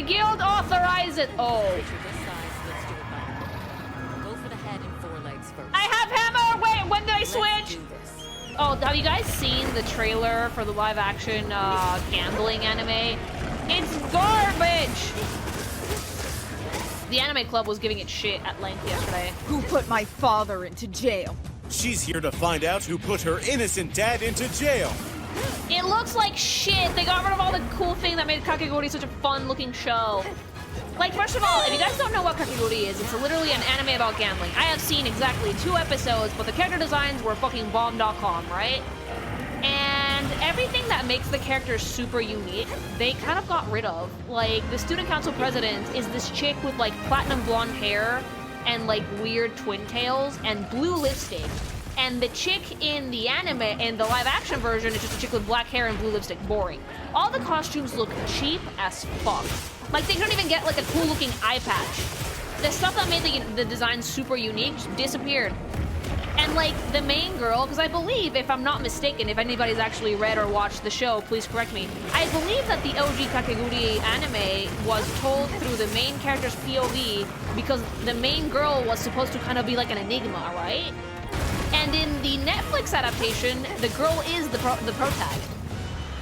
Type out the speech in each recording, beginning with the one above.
My guild authorized it. Oh. Go for the head and forelegs first. I have hammer. Wait, when did I switch? Oh, have you guys seen the trailer for the live-action gambling anime? It's garbage. The anime club was giving it shit at length yesterday. Who put my father into jail? She's here to find out who put her innocent dad into jail. It looks like shit. They got rid of all the cool thing that made Kakeguri such a fun-looking show. Like, first of all, if you guys don't know what Kakeguri is, it's literally an anime about gambling. I have seen exactly 2 episodes, but the character designs were fucking bomb.com, right? And everything that makes the characters super unique, they kind of got rid of. Like, the student council president is this chick with, like, platinum blonde hair and, like, weird twin tails and blue lipstick. And the chick in the anime, in the live-action version, is just a chick with black hair and blue lipstick. Boring. All the costumes look cheap as fuck. Like, they don't even get, like, a cool-looking eye patch. The stuff that made the design super unique just disappeared. And, like, the main girl, because I believe, if I'm not mistaken, if anybody's actually read or watched the show, please correct me. I believe that the OG Kakeguri anime was told through the main character's POV because the main girl was supposed to kind of be like an enigma, right? And in the Netflix adaptation, the girl is the protag.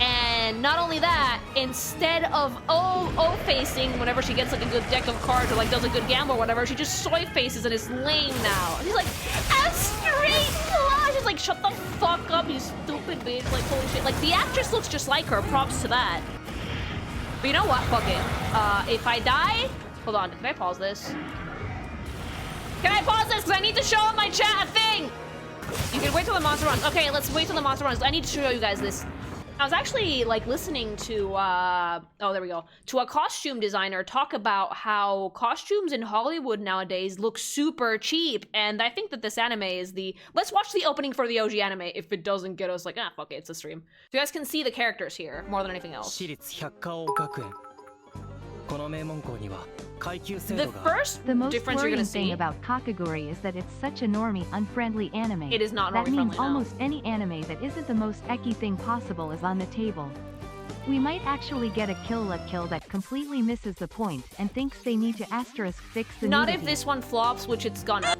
And not only that, instead of O-facing whenever she gets like a good deck of cards or like does a good gamble or whatever, she just soy faces and is lame now. And she's like, a straight flush! She's like, shut the fuck up, you stupid bitch. Like, holy shit. Like, the actress looks just like her. Props to that. But you know what? Fuck it. If I die... Hold on. Can I pause this? Can I pause this? Because I need to show my chat a thing! You can wait till the monster runs. Okay, let's wait till the monster runs. I need to show you guys this. I was actually, like, listening to, oh, there we go, to a costume designer talk about how costumes in Hollywood nowadays look super cheap, and I think that this anime is the... Let's watch the opening for the OG anime if it doesn't get us, like, ah, fuck it, it's a stream. So you guys can see the characters here, more than anything else. The first The most difference you're worrying gonna thing see... about Kakeguri is that it's such a normie, unfriendly anime. It is not That normie means friendly, no. almost any anime that isn't the most eki thing possible is on the table. We might actually get a kill that completely misses the point and thinks they need to asterisk fix the Not nudity. if this one flops, which it's gonna.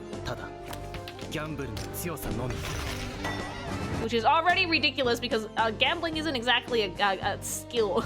Which is already ridiculous because gambling isn't exactly a skill.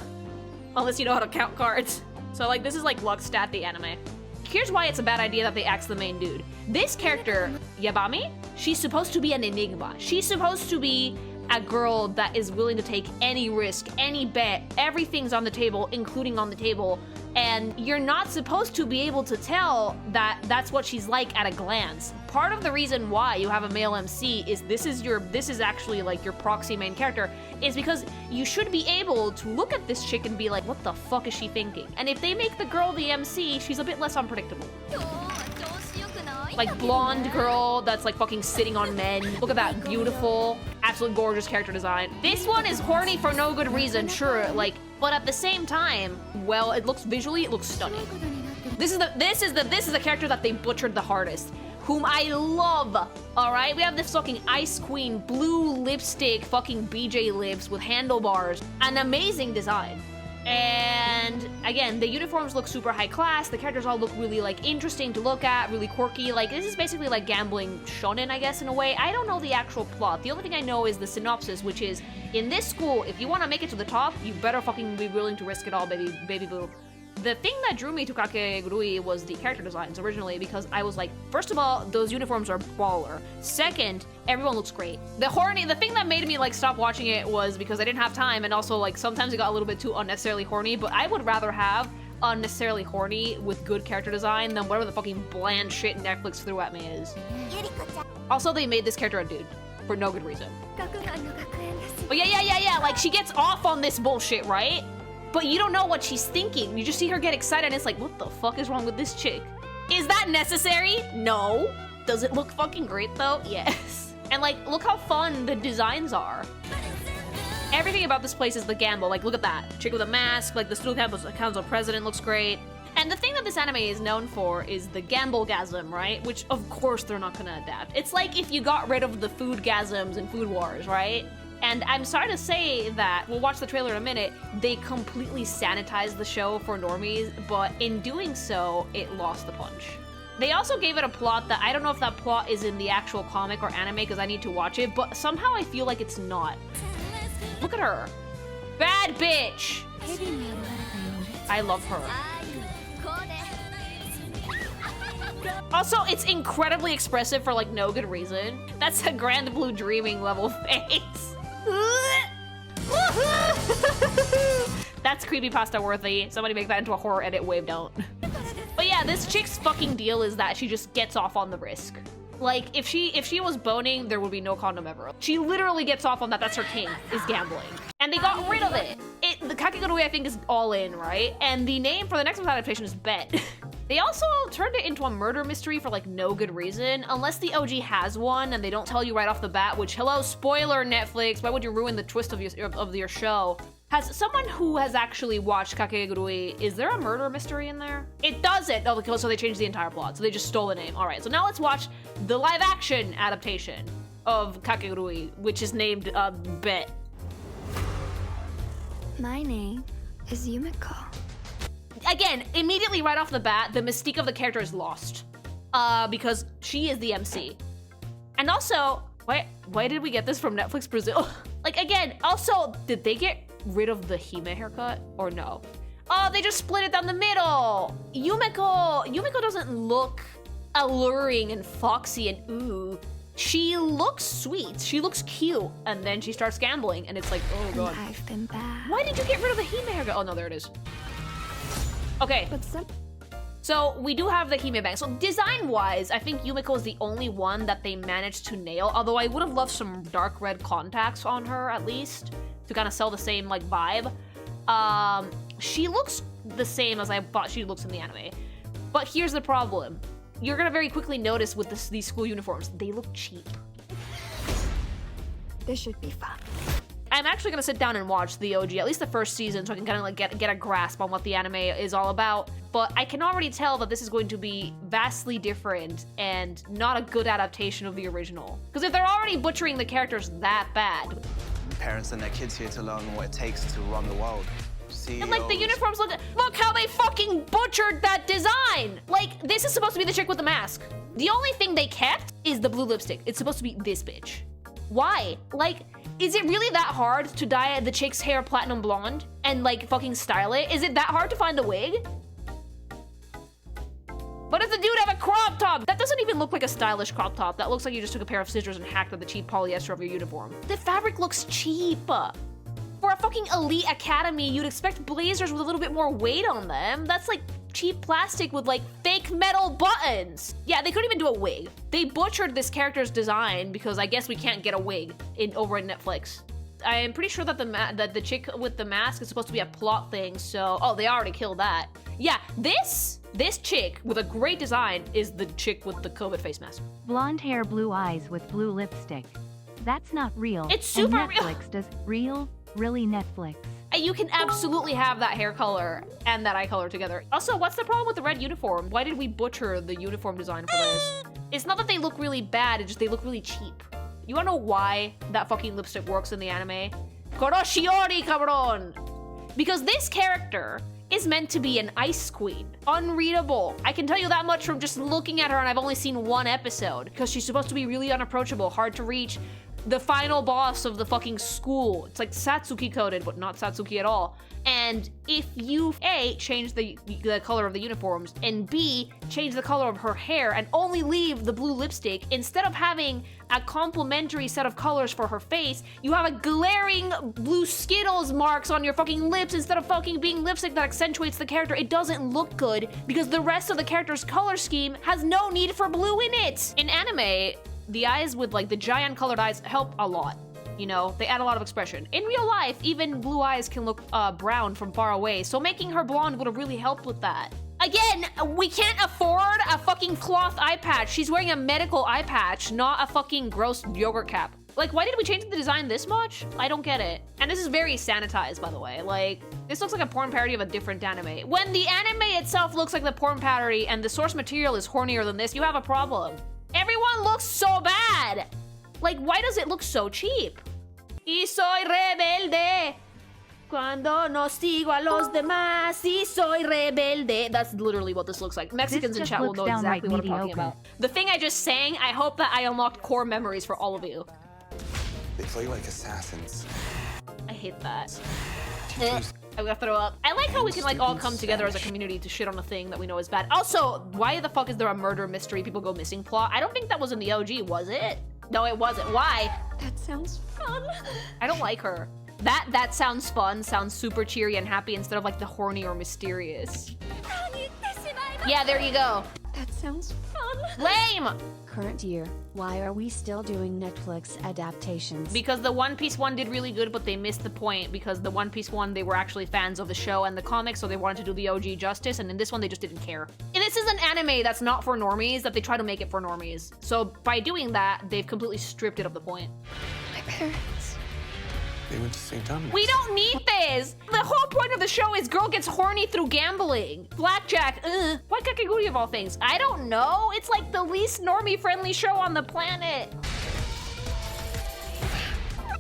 Unless you know how to count cards. So, like, this is like luck stat, the anime. Here's why it's a bad idea that they axe the main dude. This character, Yabami, she's supposed to be an enigma. She's supposed to be a girl that is willing to take any risk, any bet. Everything's on the table, including on the table. And you're not supposed to be able to tell that that's what she's like at a glance. Part of the reason why you have a male MC is this is actually like your proxy main character, is because you should be able to look at this chick and be like, what the fuck is she thinking? And if they make the girl the MC, she's a bit less unpredictable. Like blonde girl that's like fucking sitting on men. Look at that beautiful, absolutely gorgeous character design. This one is horny for no good reason, sure, like, but at the same time, well, it looks stunning. This is the character that they butchered the hardest, whom I love. All right, we have this fucking ice queen, blue lipstick, fucking BJ lips with handlebars, an amazing design. And again, the uniforms look super high class. The characters all look really like interesting to look at, really quirky. Like, this is basically like gambling shonen, I guess, in a way. I don't know the actual plot. The only thing I know is the synopsis, which is, in this school, if you want to make it to the top, you better fucking be willing to risk it all, baby boo. The thing that drew me to Kakeguri was the character designs originally, because I was like, first of all, those uniforms are baller. Second, everyone looks great. The thing that made me like stop watching it was because I didn't have time, and also like sometimes it got a little bit too unnecessarily horny, but I would rather have unnecessarily horny with good character design than whatever the fucking bland shit Netflix threw at me is. Also, they made this character a dude for no good reason. But yeah, like she gets off on this bullshit, right? But you don't know what she's thinking. You just see her get excited and it's like, what the fuck is wrong with this chick? Is that necessary? No. Does it look fucking great though? Yes. And like, look how fun the designs are. Everything about this place is the gamble. Like, look at that. Chick with a mask, like the student council president looks great. And the thing that this anime is known for is the gamblegasm, right? Which, of course, they're not gonna adapt. It's like if you got rid of the foodgasms in Food Wars, right? And I'm sorry to say that, we'll watch the trailer in a minute, they completely sanitized the show for normies, but in doing so, it lost the punch. They also gave it a plot that I don't know if that plot is in the actual comic or anime because I need to watch it, but somehow I feel like it's not. Look at her. Bad bitch. I love her. Also, it's incredibly expressive for like no good reason. That's a Grand Blue Dreaming level face. That's creepypasta worthy. Somebody make that into a horror edit, wave don't. But yeah, this chick's fucking deal is that she just gets off on the risk. Like, if she was boning, there would be no condom ever. She literally gets off on that. That's her king, is gambling. And they got rid of it. The Kakeguri, I think, is all in, right? And the name for the next adaptation is Bet. They also turned it into a murder mystery for like no good reason, unless the OG has one and they don't tell you right off the bat, which, hello, spoiler Netflix, why would you ruin the twist of your show? Has someone who has actually watched Kakeguri, is there a murder mystery in there? It doesn't. Oh, so they changed the entire plot, so they just stole the name. All right, so now let's watch the live action adaptation of Kakeguri, which is named Bet. My name is Yumiko. Again, immediately right off the bat, the mystique of the character is lost. Because she is the MC. And also, why did we get this from Netflix Brazil? Like, again, also, did they get rid of the Hime haircut or no? Oh, they just split it down the middle. Yumiko doesn't look alluring and foxy and ooh. She looks sweet, she looks cute, and then she starts gambling, and it's like, oh god. And I've been bad. Why did you get rid of the Hime haircut? Oh no, there it is. Okay. So we do have the Hime bang. So design-wise, I think Yumiko is the only one that they managed to nail, although I would have loved some dark red contacts on her, at least, to kind of sell the same, like, vibe. She looks the same as I thought she looks in the anime. But here's the problem. You're gonna very quickly notice with these school uniforms, they look cheap. This should be fun. I'm actually gonna sit down and watch the OG, at least the first season, so I can kind of like get a grasp on what the anime is all about. But I can already tell that this is going to be vastly different and not a good adaptation of the original. Because if they're already butchering the characters that bad. Parents send their kids here to learn what it takes to run the world. And like the uniforms look how they fucking butchered that design! Like, this is supposed to be the chick with the mask. The only thing they kept is the blue lipstick. It's supposed to be this bitch. Why? Like, is it really that hard to dye the chick's hair platinum blonde and like fucking style it? Is it that hard to find a wig? But does the dude have a crop top? That doesn't even look like a stylish crop top. That looks like you just took a pair of scissors and hacked at the cheap polyester of your uniform. The fabric looks cheap. For a fucking elite academy, you'd expect blazers with a little bit more weight on them. That's like cheap plastic with like fake metal buttons. Yeah, they couldn't even do a wig. They butchered this character's design because I guess we can't get a wig over at Netflix. I am pretty sure that the chick with the mask is supposed to be a plot thing, so... Oh, they already killed that. Yeah, this chick with a great design is the chick with the COVID face mask. Blonde hair, blue eyes with blue lipstick. That's not real. It's super and real. Netflix does real, really Netflix. You can absolutely have that hair color and that eye color together. Also, what's the problem with the red uniform? Why did we butcher the uniform design for this? It's not that they look really bad, it's just they look really cheap. You wanna know why that fucking lipstick works in the anime? Koroshiori, cabron! Because this character is meant to be an ice queen. Unreadable. I can tell you that much from just looking at her, and I've only seen one episode, because she's supposed to be really unapproachable, hard to reach, the final boss of the fucking school. It's like Satsuki coded, but not Satsuki at all. And if you, A, change the color of the uniforms, and B, change the color of her hair and only leave the blue lipstick, instead of having a complementary set of colors for her face, you have a glaring blue Skittles marks on your fucking lips instead of fucking being lipstick that accentuates the character. It doesn't look good because the rest of the character's color scheme has no need for blue in it. In anime, the eyes with like the giant colored eyes help a lot. You know, they add a lot of expression. In real life, even blue eyes can look brown from far away, so making her blonde would have really helped with that. Again, we can't afford a fucking cloth eye patch. She's wearing a medical eye patch, not a fucking gross yogurt cap. Like, why did we change the design this much? I don't get it. And this is very sanitized, by the way. Like, this looks like a porn parody of a different anime. When the anime itself looks like the porn parody and the source material is hornier than this, you have a problem. Everyone looks so bad. Like, why does it look so cheap? Y soy rebelde. Cuando no sigo a los demás, y soy rebelde. That's literally what this looks like. Mexicans in just chat will looks know exactly what downright I'm talking mediocre. about. The thing I just sang, I hope that I unlocked core memories for all of you. They play like assassins. I hate that. I'm gonna throw up. I like how we can like all come together as a community to shit on a thing that we know is bad. Also, why the fuck is there a murder mystery people go missing plot? I don't think that was in the OG, was it? No, it wasn't. Why? That sounds fun. I don't like her. That sounds fun, sounds super cheery and happy instead of like the horny or mysterious. Yeah, there you go. That sounds fun. Lame! Current year, why are we still doing Netflix adaptations? Because the One Piece one did really good, but they missed the point because the One Piece one, they were actually fans of the show and the comics, so they wanted to do the OG justice, and in this one, they just didn't care. And this is an anime that's not for normies, that they try to make it for normies. So by doing that, they've completely stripped it of the point. My parents. They went to St. Thomas. We don't need this! The whole point of the show is girl gets horny through gambling. Blackjack, why Kakeguri of all things? I don't know. It's like the least normie-friendly show on the planet.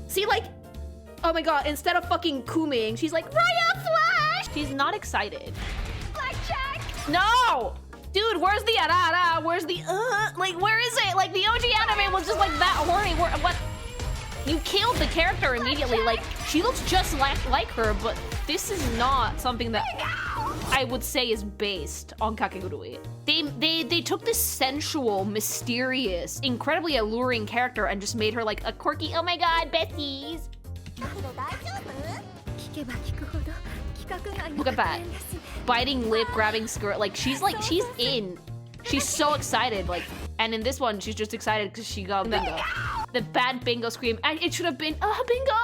See, like, oh my god, instead of fucking kuming, she's like, Raya Flash! She's not excited. Blackjack. No! Dude, where's the arara? Where's the, like, where is it? Like, the OG anime was just like that horny. What? You killed the character immediately. Like, she looks just like her, but this is not something that I would say is based on Kakegurui. They took this sensual, mysterious, incredibly alluring character and just made her like a quirky, oh my god, besties. Look at that. Biting lip, grabbing skirt, like she's in. She's so excited, like, and in this one, she's just excited because she got bingo. The bad bingo scream. It should have been, bingo,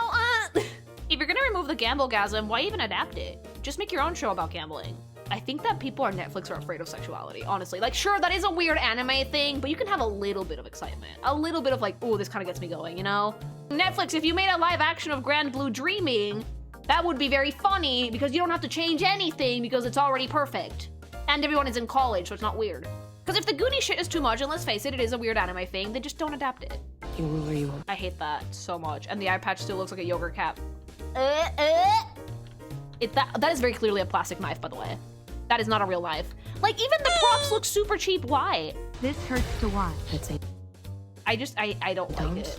If you're gonna remove the gamblegasm, why even adapt it? Just make your own show about gambling. I think that people on Netflix are afraid of sexuality, honestly. Like, sure, that is a weird anime thing, but you can have a little bit of excitement. A little bit of like, oh, this kind of gets me going, you know? Netflix, if you made a live action of Grand Blue Dreaming, that would be very funny because you don't have to change anything because it's already perfect. And everyone is in college, so it's not weird. Because if the Goonie shit is too much, and let's face it, it is a weird anime thing, they just don't adapt it. I hate that so much. And the eye patch still looks like a yogurt cap. That is very clearly a plastic knife, by the way. That is not a real knife. Like, even the props look super cheap. Why? This hurts to watch. I don't like it.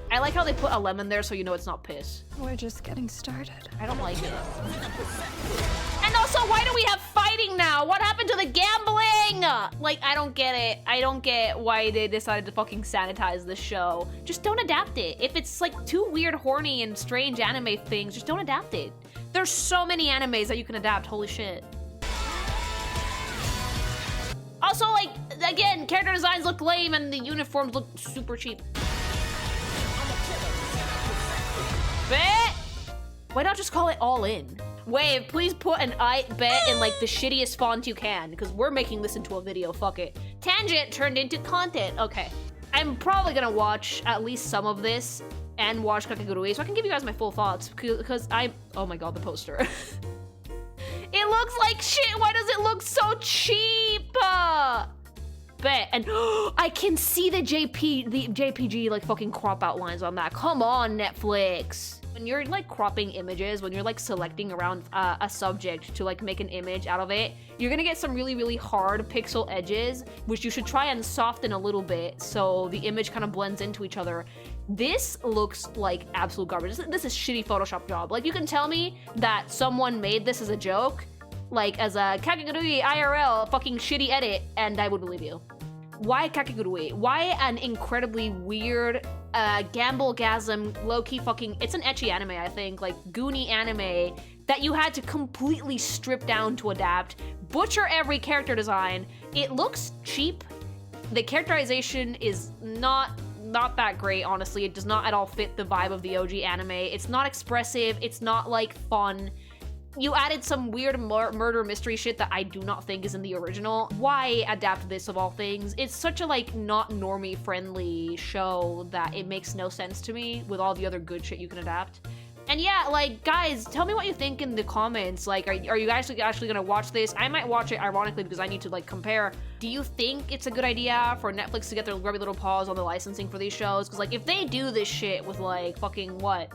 I like how they put a lemon there so you know it's not piss. We're just getting started. I don't like it. And also, why do we have fighting now? What happened to the gambling? Like, I don't get it. I don't get why they decided to fucking sanitize this show. Just don't adapt it. If it's like too weird, horny, and strange anime things, just don't adapt it. There's so many animes that you can adapt, holy shit. Also, like, again, character designs look lame and the uniforms look super cheap. Bet! Why not just call it All In? Wave, please put an I bet in like the shittiest font you can, because we're making this into a video, fuck it. Tangent turned into content, okay. I'm probably gonna watch at least some of this and watch Kakegurui, so I can give you guys my full thoughts, because oh my god, the poster. It looks like shit, why does it look so cheap? Bet, and I can see the JPG like fucking crop outlines on that. Come on, Netflix. When you're like cropping images, when you're like selecting around a subject to like make an image out of it, you're gonna get some really, really hard pixel edges, which you should try and soften a little bit so the image kind of blends into each other. This looks like absolute garbage. This is shitty Photoshop job. Like, you can tell me that someone made this as a joke, like as a Kakegurui IRL fucking shitty edit, and I would believe you. Why Kakegurui? Why an incredibly weird gamblegasm, low-key fucking, it's an ecchi anime, I think, like Goonie anime that you had to completely strip down to adapt, butcher every character design. It looks cheap. The characterization is not that great, honestly. It does not at all fit the vibe of the OG anime. It's not expressive. It's not like fun. You added some weird murder mystery shit that I do not think is in the original. Why adapt this of all things? It's such a like not normie friendly show that it makes no sense to me with all the other good shit you can adapt. And yeah, like, guys, tell me what you think in the comments. Like, are you guys actually gonna watch this? I might watch it, ironically, because I need to, like, compare. Do you think it's a good idea for Netflix to get their grubby little paws on the licensing for these shows? Because, like, if they do this shit with, like, fucking, what?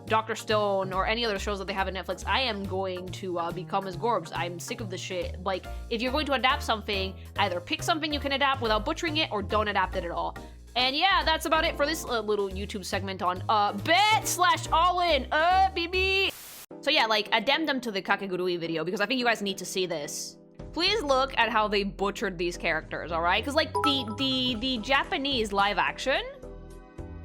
Dr. Stone or any other shows that they have on Netflix, I am going to become as Gorbs. I'm sick of this shit. Like, if you're going to adapt something, either pick something you can adapt without butchering it or don't adapt it at all. And yeah, that's about it for this little YouTube segment on bet/all-in, BB. So yeah, like, addendum to the Kakeguri video, because I think you guys need to see this. Please look at how they butchered these characters, all right? Because like the Japanese live action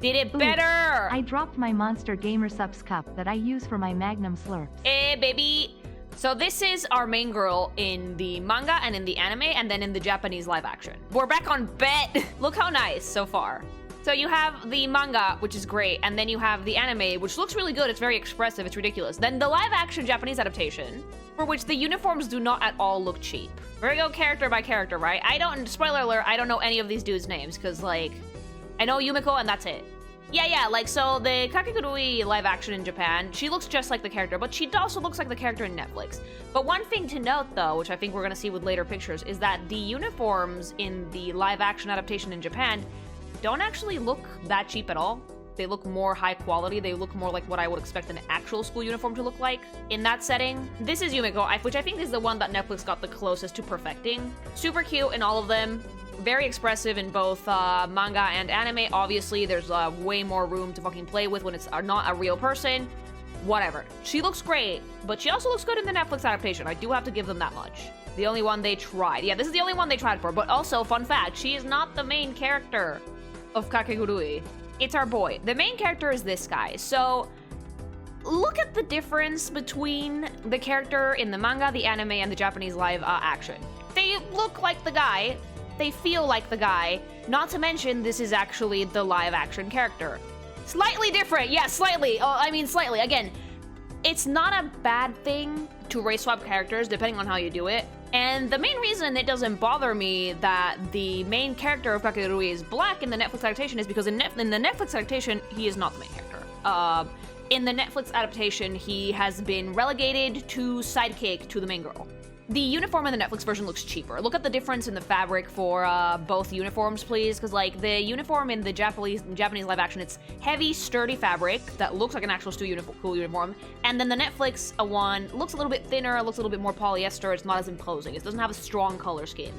did it better. I dropped my Monster Gamer Subs cup that I use for my Magnum slurps. Baby. So this is our main girl in the manga and in the anime, and then in the Japanese live action. We're back on bet. Look how nice so far. So you have the manga, which is great, and then you have the anime, which looks really good. It's very expressive. It's ridiculous. Then the live action Japanese adaptation, for which the uniforms do not at all look cheap. Very good character by character, right? Spoiler alert, I don't know any of these dudes' names, because, like, I know Yumiko and that's it. Yeah, like, so the Kakeguri live action in Japan, she looks just like the character, but she also looks like the character in Netflix. But one thing to note, though, which I think we're gonna see with later pictures, is that the uniforms in the live action adaptation in Japan don't actually look that cheap at all. They look more high quality. They look more like what I would expect an actual school uniform to look like in that setting. This is Yumiko, which I think is the one that Netflix got the closest to perfecting. Super cute in all of them. Very expressive in both manga and anime. Obviously, there's way more room to fucking play with when it's not a real person. Whatever. She looks great, but she also looks good in the Netflix adaptation. I do have to give them that much. The only one they tried. Yeah, this is the only one they tried for. But also, fun fact, she is not the main character of Kakeguri. It's our boy. The main character is this guy. So, look at the difference between the character in the manga, the anime, and the Japanese live action. They look like the guy. They feel like the guy. Not to mention, this is actually the live action character. Slightly different. Yeah, slightly. Oh, I mean, slightly. Again, it's not a bad thing to race swap characters, depending on how you do it. And the main reason it doesn't bother me that the main character of Kakeguri is black in the Netflix adaptation is because in the Netflix adaptation, he is not the main character. In the Netflix adaptation, he has been relegated to sidekick to the main girl. The uniform in the Netflix version looks cheaper. Look at the difference in the fabric for both uniforms, please, because like the uniform in the Japanese live action, it's heavy, sturdy fabric that looks like an actual school uniform, and then the Netflix one looks a little bit thinner, looks a little bit more polyester. It's not as imposing. It doesn't have a strong color scheme.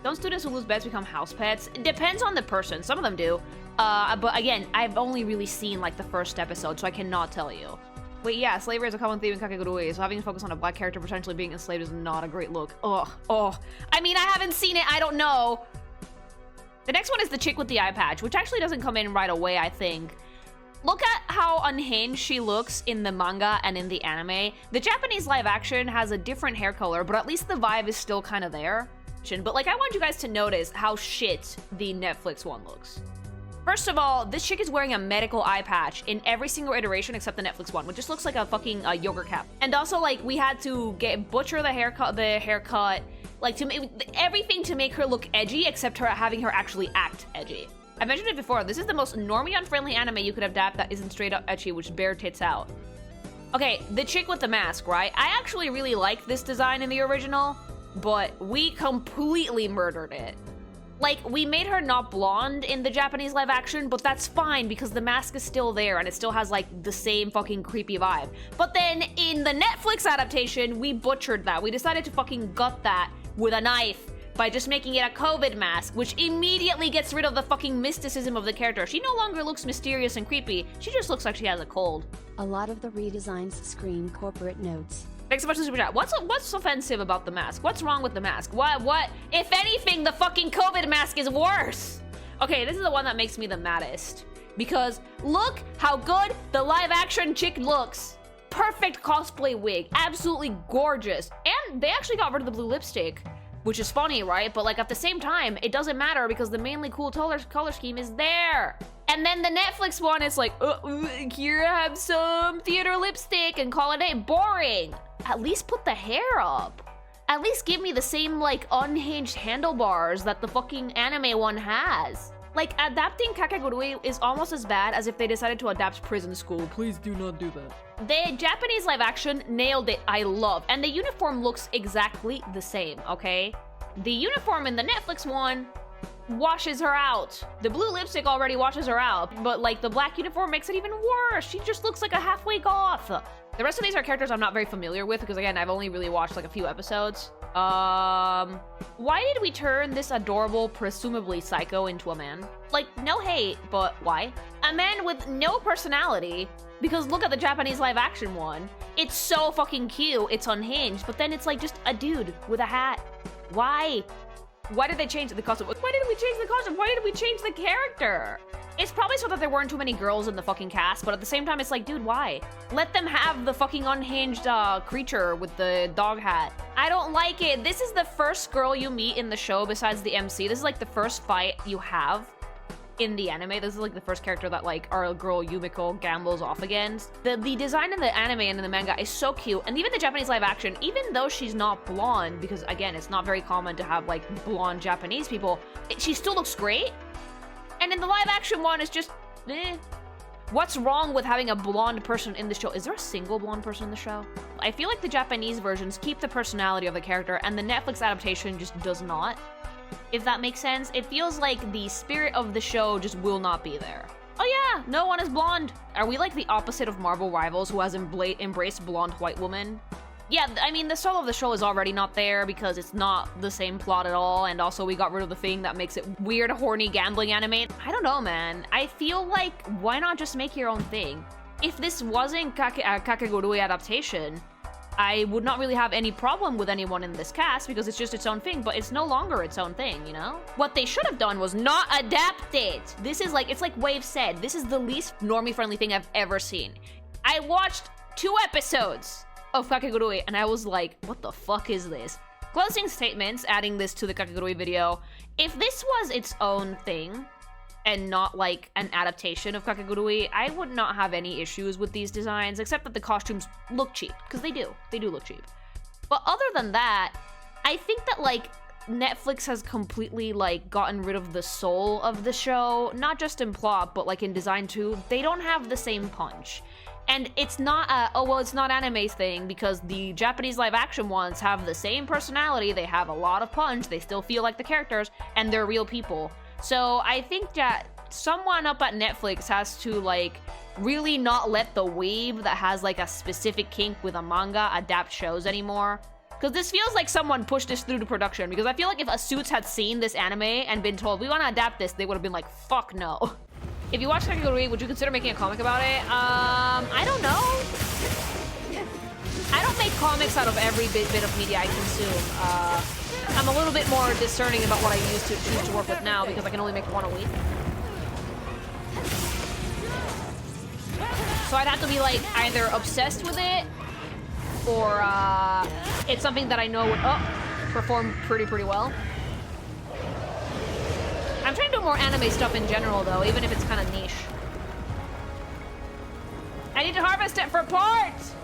Don't students who lose bets become house pets? It depends on the person. Some of them do, but again, I've only really seen like the first episode, so I cannot tell you. Wait, yeah, slavery is a common theme in Kakeguri, so having to focus on a black character potentially being enslaved is not a great look. Ugh. I mean, I haven't seen it, I don't know. The next one is the chick with the eye patch, which actually doesn't come in right away, I think. Look at how unhinged she looks in the manga and in the anime. The Japanese live action has a different hair color, but at least the vibe is still kind of there. But like, I want you guys to notice how shit the Netflix one looks. First of all, this chick is wearing a medical eye patch in every single iteration except the Netflix one, which just looks like a fucking yogurt cap. And also, like, we had to butcher the haircut, like, to make everything to make her look edgy, except having her actually act edgy. I mentioned it before, this is the most normie unfriendly anime you could adapt that isn't straight up ecchi, which bare tits out. Okay, the chick with the mask, right? I actually really liked this design in the original, but we completely murdered it. Like, we made her not blonde in the Japanese live action, but that's fine because the mask is still there and it still has, like, the same fucking creepy vibe. But then in the Netflix adaptation, we butchered that. We decided to fucking gut that with a knife by just making it a COVID mask, which immediately gets rid of the fucking mysticism of the character. She no longer looks mysterious and creepy. She just looks like she has a cold. A lot of the redesigns scream corporate notes. Thanks so much for the super chat. What's offensive about the mask? What's wrong with the mask? What? If anything, the fucking COVID mask is worse. Okay, this is the one that makes me the maddest. Because look how good the live action chick looks. Perfect cosplay wig. Absolutely gorgeous. And they actually got rid of the blue lipstick, which is funny, right? But like at the same time, it doesn't matter because the mainly cool color scheme is there. And then the Netflix one is like, here I have some theater lipstick and call it a day. Boring. At least put the hair up. At least give me the same like unhinged handlebars that the fucking anime one has. Like, adapting Kakeguri is almost as bad as if they decided to adapt Prison School. Please do not do that. The Japanese live action nailed it, I love. And the uniform looks exactly the same, okay? The uniform in the Netflix one washes her out. The blue lipstick already washes her out, but like the black uniform makes it even worse. She just looks like a halfway goth. The rest of these are characters I'm not very familiar with because again, I've only really watched like a few episodes. Why did we turn this adorable, presumably psycho into a man? Like, no hate, but why? A man with no personality, because look at the Japanese live action one. It's so fucking cute, it's unhinged, but then it's like just a dude with a hat. Why? Why did they change the costume? Why did we change the costume? Why did we change the character? It's probably so that there weren't too many girls in the fucking cast, but at the same time, it's like, dude, why? Let them have the fucking unhinged creature with the dog hat. I don't like it. This is the first girl you meet in the show besides the MC. This is like the first fight you have in the anime. This is like the first character that like our girl Yumiko gambles off against. The design in the anime and in the manga is so cute, and even the Japanese live action, even though she's not blonde, because again, it's not very common to have like blonde Japanese people, she still looks great. And in the live action one, it's just, eh. What's wrong with having a blonde person in the show? Is there a single blonde person in the show? I feel like the Japanese versions keep the personality of the character, and the Netflix adaptation just does not. If that makes sense, it feels like the spirit of the show just will not be there. Oh yeah, no one is blonde. Are we like the opposite of Marvel Rivals, who has embraced blonde white women? Yeah, I mean, the soul of the show is already not there because it's not the same plot at all, and also we got rid of the thing that makes it weird, horny gambling anime. I don't know, man. I feel like, why not just make your own thing? If this wasn't Kakeguri adaptation, I would not really have any problem with anyone in this cast because it's just its own thing, but it's no longer its own thing, you know? What they should have done was not adapt it. This is like, it's like Wave said, this is the least normie-friendly thing I've ever seen. I watched 2 episodes of Kakeguri, and I was like, what the fuck is this? Closing statements, adding this to the Kakeguri video. If this was its own thing, and not like an adaptation of Kakeguri, I would not have any issues with these designs, except that the costumes look cheap, because they do look cheap. But other than that, I think that like, Netflix has completely like gotten rid of the soul of the show, not just in plot, but like in design too. They don't have the same punch. And it's not a, oh, well, it's not anime's thing, because the Japanese live action ones have the same personality, they have a lot of punch, they still feel like the characters, and they're real people. So I think that someone up at Netflix has to like really not let the weeb that has like a specific kink with a manga adapt shows anymore. Because this feels like someone pushed this through to production, because I feel like if a Suits had seen this anime and been told, we want to adapt this, they would have been like, fuck no. If you watch Kakeguri, would you consider making a comic about it? I don't know. I don't make comics out of every bit of media I consume. I'm a little bit more discerning about what I choose to work with now because I can only make one a week. So I'd have to be like either obsessed with it or it's something that I know would perform pretty well. I'm trying to do more anime stuff in general though, even if it's kind of niche. I need to harvest it for parts!